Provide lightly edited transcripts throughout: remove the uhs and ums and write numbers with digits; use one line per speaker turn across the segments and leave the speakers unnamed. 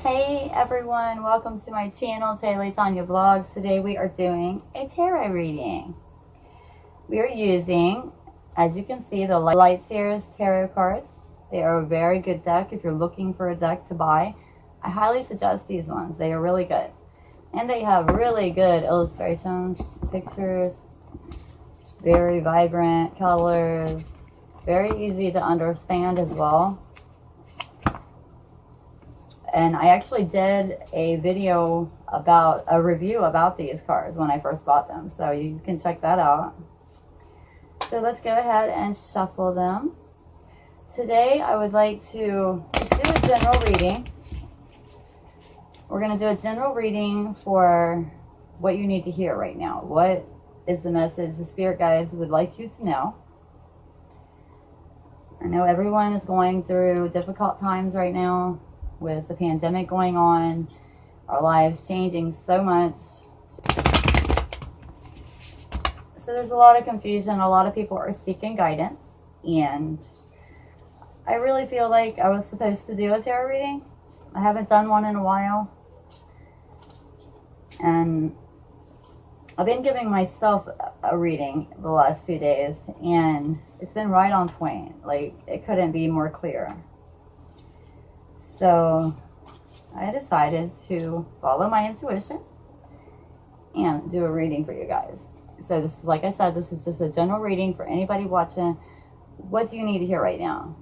Hey everyone, welcome to my channel, Tonya Vlogs. Today we are doing a tarot reading. We are using, as you can see, the Light Series tarot cards. They are a very good deck if you're looking for a deck to buy. I highly suggest these ones. They are really good. And they have really good illustrations, pictures, very vibrant colors, very easy to understand as well. And I actually did a video about a review about these cards when I first bought them, so you can check that out. So let's go ahead and shuffle them. Today I would like to just do a general reading. We're going to do a general reading for what you need to hear right now. What is the message the spirit guides would like you to know? I know everyone is going through difficult times right now, with the pandemic going on, our lives changing so much. So there's a lot of confusion. A lot of people are seeking guidance. And I really feel like I was supposed to do a tarot reading. I haven't done one in a while. And I've been giving myself a reading the last few days. And it's been right on point. Like, it couldn't be more clear. So I decided to follow my intuition and do a reading for you guys. So this is, like I said, this is just a general reading for anybody watching. What do you need to hear right now?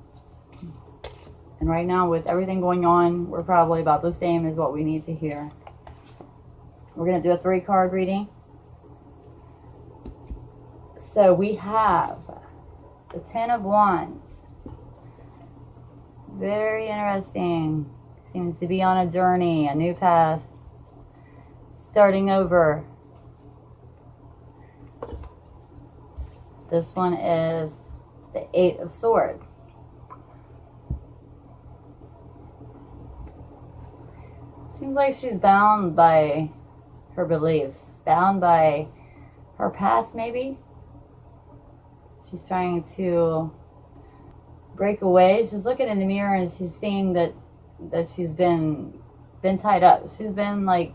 And right now, with everything going on, we're probably about the same as what we need to hear. We're going to do a 3-card reading. So we have the 10 of Wands. Very interesting. Seems to be on a journey, a new path, starting over. This one is the 8 of Swords. Seems like she's bound by her beliefs, bound by her past maybe. She's trying to break away. She's looking in the mirror and she's seeing that she's been tied up. She's been, like,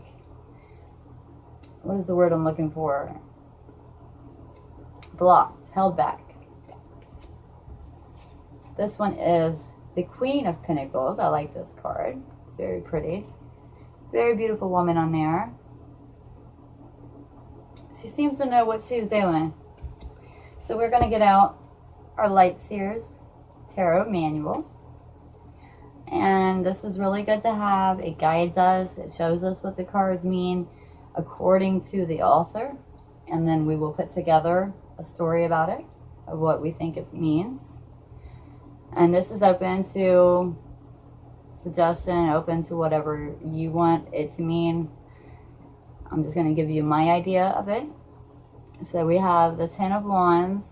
what is the word I'm looking for? Blocked, held back. This one is the Queen of Pentacles. I like this card. It's very pretty. Very beautiful woman on there. She seems to know what she's doing. So we're going to get out our Light Seers Tarot Manual. And this is really good to have. It guides us. It shows us what the cards mean according to the author. And then we will put together a story about it, of what we think it means. And this is open to suggestion, open to whatever you want it to mean. I'm just going to give you my idea of it. So we have the 10 of Wands.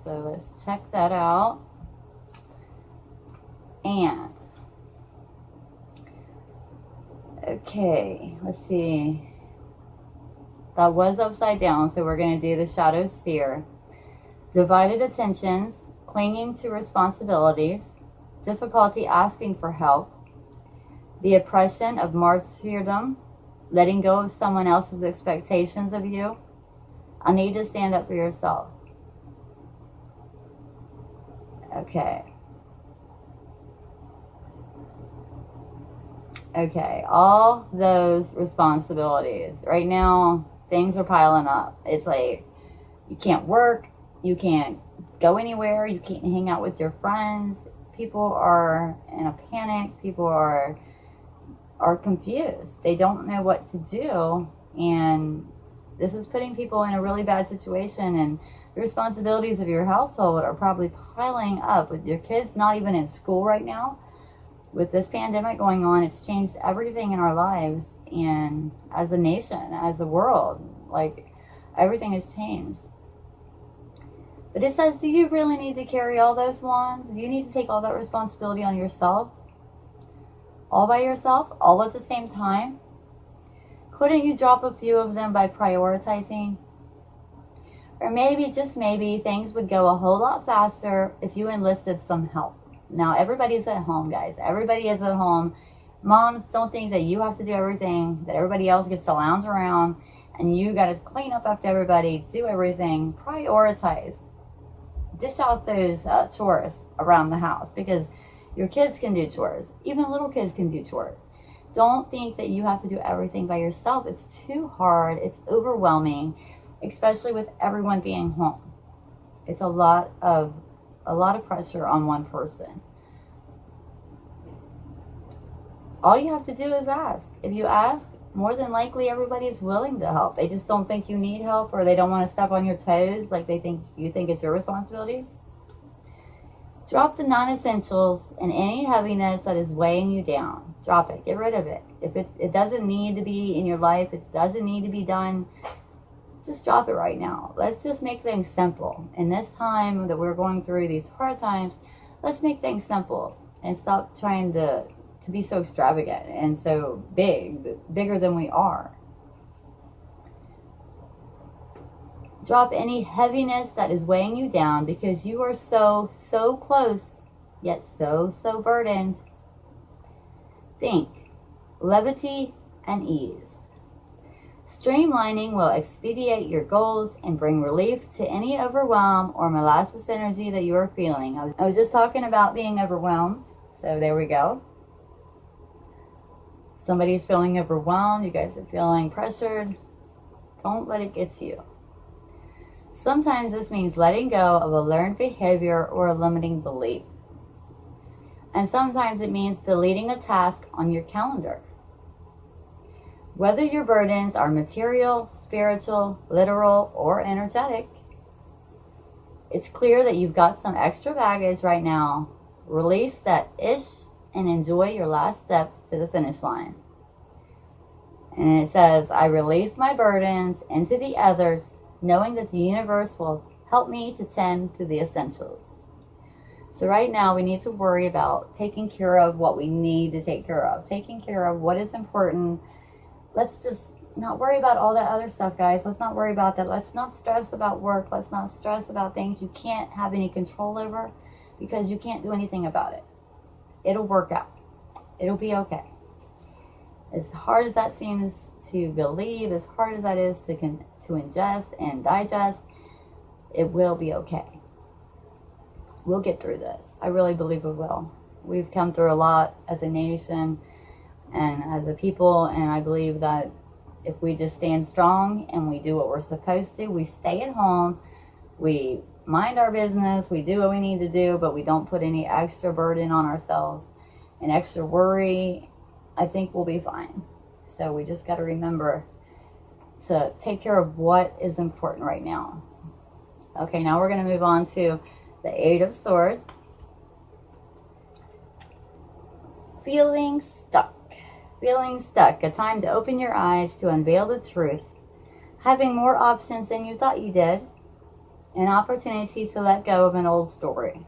So let's check that out. And, okay, let's see. That was upside down, so we're going to do the Shadow Seer. Divided attentions, clinging to responsibilities, difficulty asking for help, the oppression of martyrdom, letting go of someone else's expectations of you. I need to stand up for yourself. Okay. Okay, all those responsibilities. Right now, things are piling up. It's like, you can't work, you can't go anywhere, you can't hang out with your friends. People are in a panic. People are confused. They don't know what to do. And this is putting people in a really bad situation. And the responsibilities of your household are probably piling up with your kids not even in school right now. With this pandemic going on, it's changed everything in our lives, and as a nation, as a world, like, everything has changed. But it says, do you really need to carry all those wands? Do you need to take all that responsibility on yourself? All by yourself? All at the same time? Couldn't you drop a few of them by prioritizing? Or maybe, just maybe, things would go a whole lot faster if you enlisted some help. Now, everybody's at home, guys. Everybody is at home. Moms, don't think that you have to do everything, that everybody else gets to lounge around and you got to clean up after everybody, do everything. Prioritize. Dish out those chores around the house, because your kids can do chores. Even little kids can do chores. Don't think that you have to do everything by yourself. It's too hard. It's overwhelming, especially with everyone being home. It's a lot of pressure on one person. All you have to do is ask. If you ask, more than likely everybody's willing to help. They just don't think you need help, or they don't want to step on your toes like they think you think it's your responsibility. Drop the non-essentials and any heaviness that is weighing you down. Drop it. Get rid of it. If it doesn't need to be in your life, it doesn't need to be done, just drop it right now. Let's just make things simple. In this time that we're going through these hard times, let's make things simple and stop trying to be so extravagant and so bigger than we are. Drop any heaviness that is weighing you down, because you are so close, yet so burdened. Think levity and ease. Streamlining will expedite your goals and bring relief to any overwhelm or molasses energy that you are feeling. I was just talking about being overwhelmed, so there we go. Somebody's feeling overwhelmed. You guys are feeling pressured. Don't let it get to you. Sometimes this means letting go of a learned behavior or a limiting belief. And sometimes it means deleting a task on your calendar. Whether your burdens are material, spiritual, literal, or energetic, it's clear that you've got some extra baggage right now. Release that ish and enjoy your last steps to the finish line. And it says, I release my burdens into the others, knowing that the universe will help me to tend to the essentials. So right now we need to worry about taking care of what we need to take care of, taking care of what is important. Let's just not worry about all that other stuff, guys. Let's not worry about that. Let's not stress about work. Let's not stress about things you can't have any control over, because you can't do anything about it. It'll work out. It'll be okay. As hard as that seems to believe, as hard as that is to ingest and digest, it will be okay. We'll get through this. I really believe we will. We've come through a lot as a nation and as a people, and I believe that if we just stand strong and we do what we're supposed to, we stay at home, we mind our business, we do what we need to do, but we don't put any extra burden on ourselves and extra worry, I think we'll be fine. So we just got to remember to take care of what is important right now. Okay, now we're going to move on to the Eight of Swords. Feeling stuck. Feeling stuck. A time to open your eyes to unveil the truth. Having more options than you thought you did. An opportunity to let go of an old story.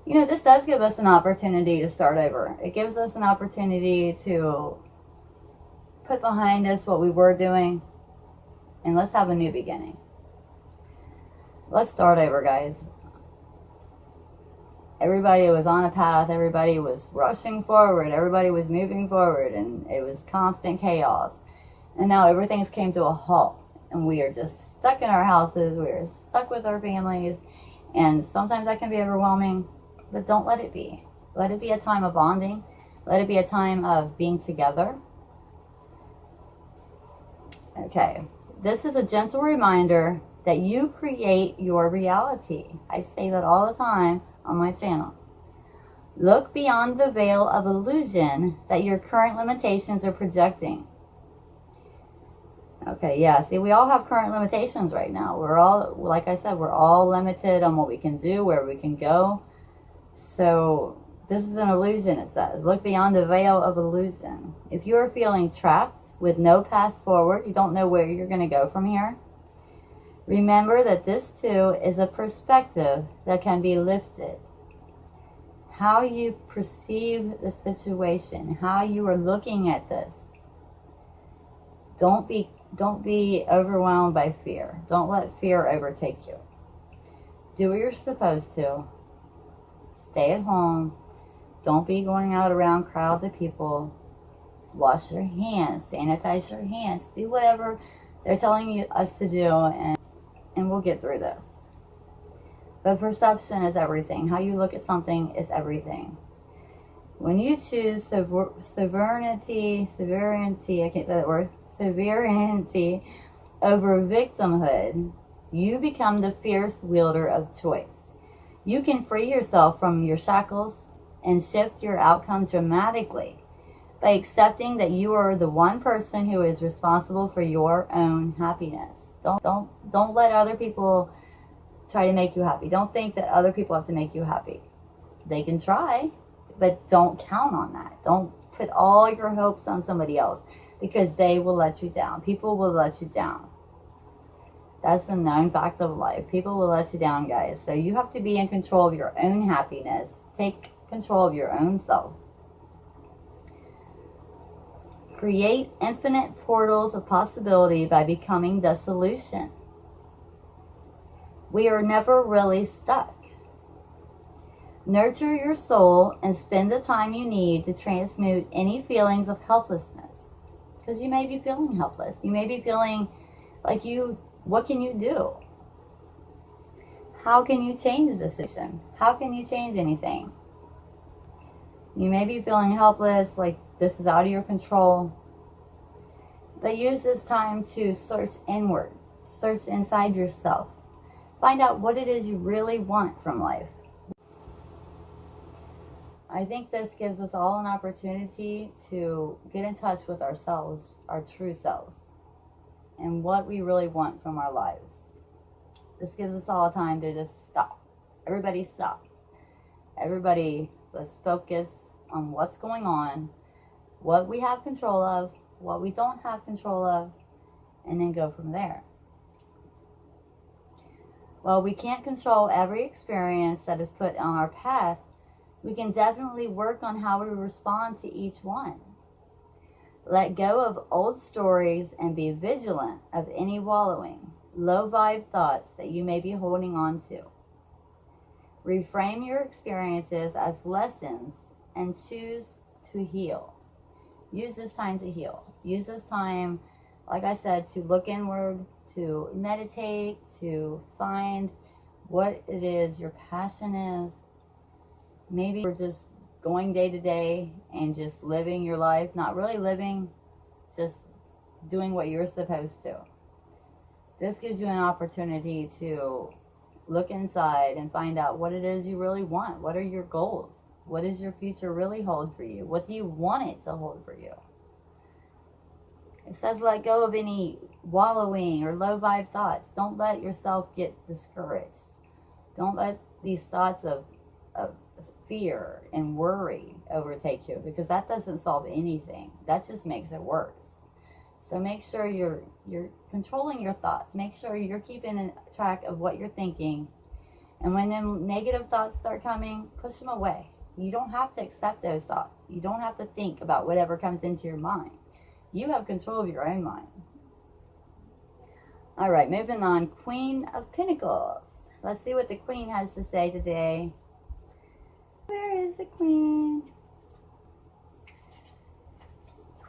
You know, this does give us an opportunity to start over. It gives us an opportunity to put behind us what we were doing, and let's have a new beginning. Let's start over, guys. Everybody was on a path. Everybody was rushing forward. Everybody was moving forward, and it was constant chaos. And now everything's came to a halt, and we are just stuck in our houses. We are stuck with our families, and sometimes that can be overwhelming, but don't let it be. Let it be a time of bonding. Let it be a time of being together. Okay, this is a gentle reminder that you create your reality. I say that all the time on my channel. Look beyond the veil of illusion that your current limitations are projecting. Okay, yeah, see, we all have current limitations right now. We're all, like I said, we're all limited on what we can do, where we can go. So this is an illusion, it says. Look beyond the veil of illusion. If you are feeling trapped with no path forward, you don't know where you're going to go from here, remember that this too is a perspective that can be lifted. How you perceive the situation, how you are looking at this. Don't be overwhelmed by fear. Don't let fear overtake you. Do what you're supposed to. Stay at home. Don't be going out around crowds of people. Wash your hands, sanitize your hands, do whatever they're telling us to do, and we'll get through this. But perception is everything. How you look at something is everything. When you choose severity, I can't say that word, severity over victimhood, you become the fierce wielder of choice. You can free yourself from your shackles and shift your outcome dramatically by accepting that you are the one person who is responsible for your own happiness. Don't let other people try to make you happy. Don't think that other people have to make you happy. They can try, but don't count on that. Don't put all your hopes on somebody else, because they will let you down. People will let you down. That's a known fact of life. People will let you down, guys. So you have to be in control of your own happiness. Take control of your own self. Create infinite portals of possibility by becoming the solution. We are never really stuck. Nurture your soul and spend the time you need to transmute any feelings of helplessness. Because you may be feeling helpless. You may be feeling like what can you do? How can you change the situation? How can you change anything? You may be feeling helpless, like this is out of your control. But use this time to search inward. Search inside yourself. Find out what it is you really want from life. I think this gives us all an opportunity to get in touch with ourselves, our true selves, and what we really want from our lives. This gives us all time to just stop. Everybody stop. Everybody, let's focus on what's going on, what we have control of, what we don't have control of, and then go from there. While we can't control every experience that is put on our path, we can definitely work on how we respond to each one. Let go of old stories and be vigilant of any wallowing, low-vibe thoughts that you may be holding on to. Reframe your experiences as lessons and choose to heal. Use this time to heal. Use this time, like I said, to look inward, to meditate, to find what it is your passion is. Maybe you're just going day to day and just living your life, not really living, just doing what you're supposed to. This gives you an opportunity to look inside and find out what it is you really want. What are your goals? What does your future really hold for you? What do you want it to hold for you? It says let go of any wallowing or low vibe thoughts. Don't let yourself get discouraged. Don't let these thoughts of fear and worry overtake you, because that doesn't solve anything. That just makes it worse. So make sure you're controlling your thoughts. Make sure you're keeping track of what you're thinking. And when them negative thoughts start coming, push them away. You don't have to accept those thoughts. You don't have to think about whatever comes into your mind. You have control of your own mind. All right, moving on. Queen of Pentacles. Let's see what the Queen has to say today. Where is the Queen?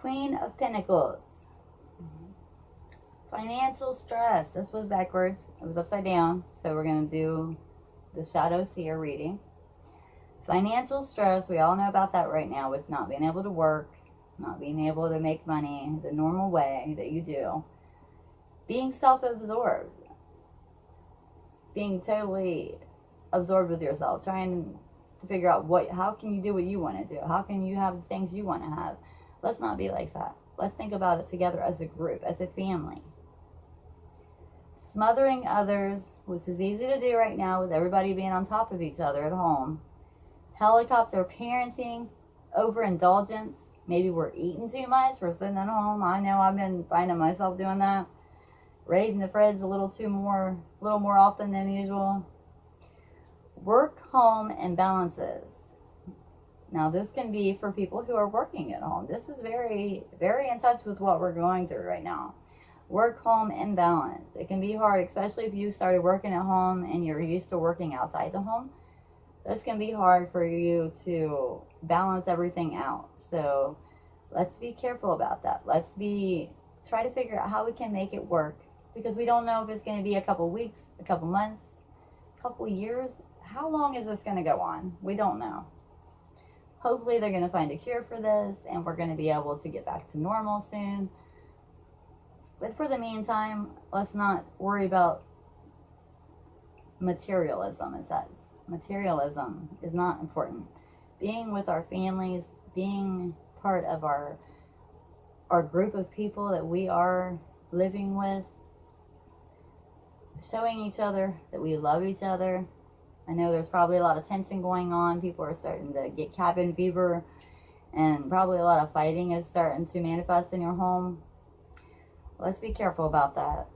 Queen of Pentacles. Financial stress. This was backwards. It was upside down. So we're going to do the Shadow Seer reading. Financial stress. We all know about that right now with not being able to work, not being able to make money the normal way that you do. Being self-absorbed. Being totally absorbed with yourself. Trying to figure out how can you do what you want to do? How can you have the things you want to have? Let's not be like that. Let's think about it together as a group, as a family. Smothering others, which is easy to do right now with everybody being on top of each other at home. Helicopter parenting, overindulgence. Maybe we're eating too much. We're sitting at home. I know I've been finding myself doing that. Raiding the fridge a little more often than usual. Work-home imbalances. Now, this can be for people who are working at home. This is very, very in touch with what we're going through right now. Work-home imbalance. It can be hard, especially if you started working at home and you're used to working outside the home. This can be hard for you to balance everything out. So let's be careful about that. Try to figure out how we can make it work, because we don't know if it's going to be a couple weeks, a couple months, a couple years. How long is this going to go on? We don't know. Hopefully they're going to find a cure for this and we're going to be able to get back to normal soon. But for the meantime, let's not worry about materialism, it says. Materialism is not important. Being with our families, being part of our group of people that we are living with, showing each other that we love each other. I know there's probably a lot of tension going on. People are starting to get cabin fever, and probably a lot of fighting is starting to manifest in your home. Let's be careful about that.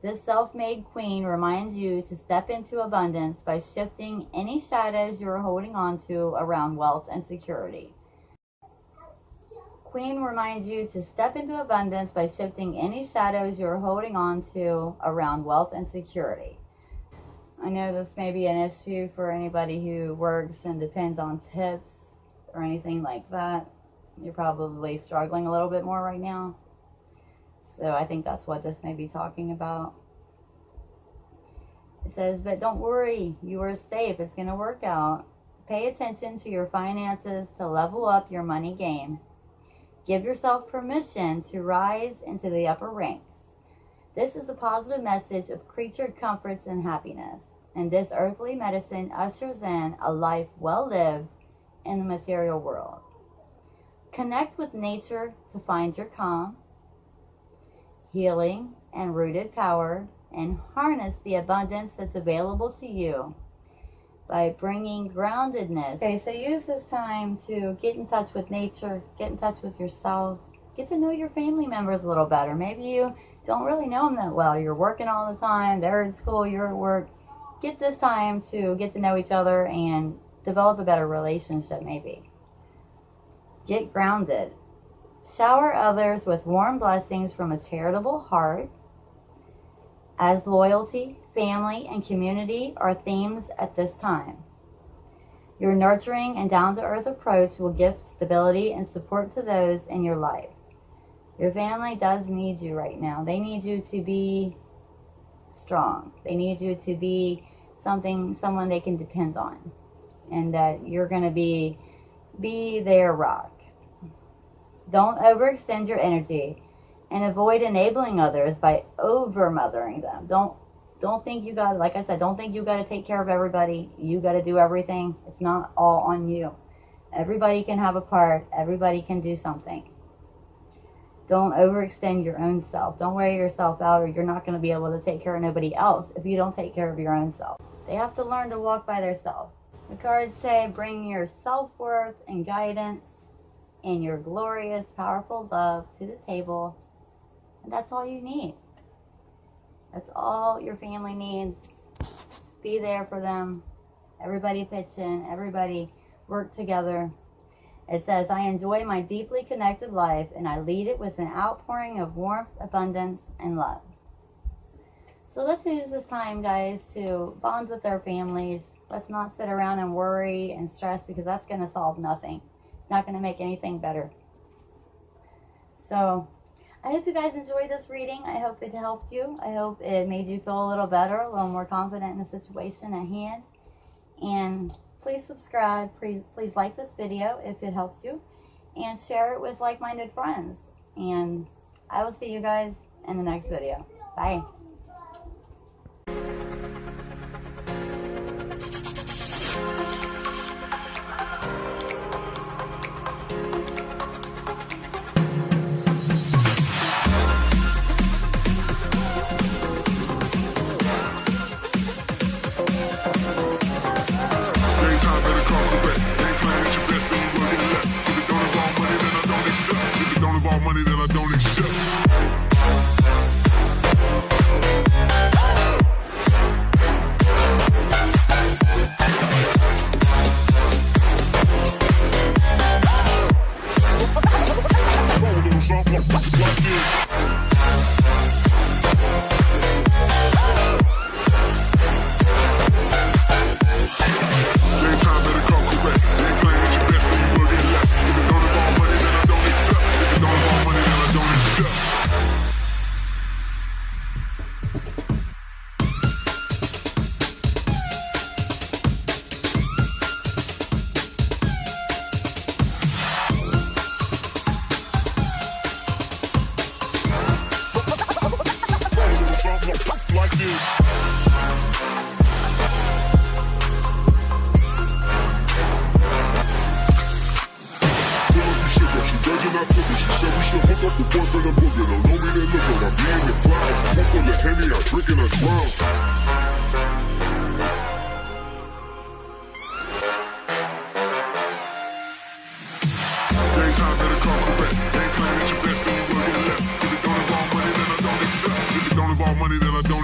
This self-made queen reminds you to step into abundance by shifting any shadows you are holding on to around wealth and security. Queen reminds you to step into abundance by shifting any shadows you are holding on to around wealth and security. I know this may be an issue for anybody who works and depends on tips or anything like that. You're probably struggling a little bit more right now. So I think that's what this may be talking about. It says, but don't worry, you are safe. It's going to work out. Pay attention to your finances to level up your money game. Give yourself permission to rise into the upper ranks. This is a positive message of creature comforts and happiness, and this earthly medicine ushers in a life well lived in the material world. Connect with nature to find your calm, healing, and rooted power, and harness the abundance that's available to you by bringing groundedness. Okay, so use this time to get in touch with nature, get in touch with yourself, get to know your family members a little better. Maybe you don't really know them that well. You're working all the time, they're in school, you're at work. Get this time to get to know each other and develop a better relationship, maybe. Get grounded. Shower others with warm blessings from a charitable heart, as loyalty, family, and community are themes at this time. Your nurturing and down-to-earth approach will give stability and support to those in your life. Your family does need you right now. They need you to be strong. They need you to be someone they can depend on, and that you're going to be their rock. Don't overextend your energy and avoid enabling others by over-mothering them. Don't think you got, like I said, don't think you got to take care of everybody. You got to do everything. It's not all on you. Everybody can have a part. Everybody can do something. Don't overextend your own self. Don't wear yourself out, or you're not going to be able to take care of nobody else if you don't take care of your own self. They have to learn to walk by themselves. The cards say, bring your self-worth and guidance and your glorious, powerful love to the table. And that's all you need. That's all your family needs. Be there for them. Everybody pitch in. Everybody work together. It says, I enjoy my deeply connected life, and I lead it with an outpouring of warmth, abundance, and love. So let's use this time, guys, to bond with our families. Let's not sit around and worry and stress, because that's going to solve nothing. It's not going to make anything better. So I hope you guys enjoyed this reading. I hope it helped you. I hope it made you feel a little better, a little more confident in the situation at hand. And please subscribe. Please like this video if it helps you. And share it with like-minded friends. And I will see you guys in the next video. Bye.
Money that I don't accept. Daytime better come correct. They ain't playing at your best. I took her. She said we should hook up with boyfriend and booger. Don't know me, then look up. I be in the clouds. Pool full of Henny, I drink and I drown. Daytime better come correct. Ain't playing at your best, then you will get left. If it don't involve money, then I don't accept. If it don't involve money, then I don't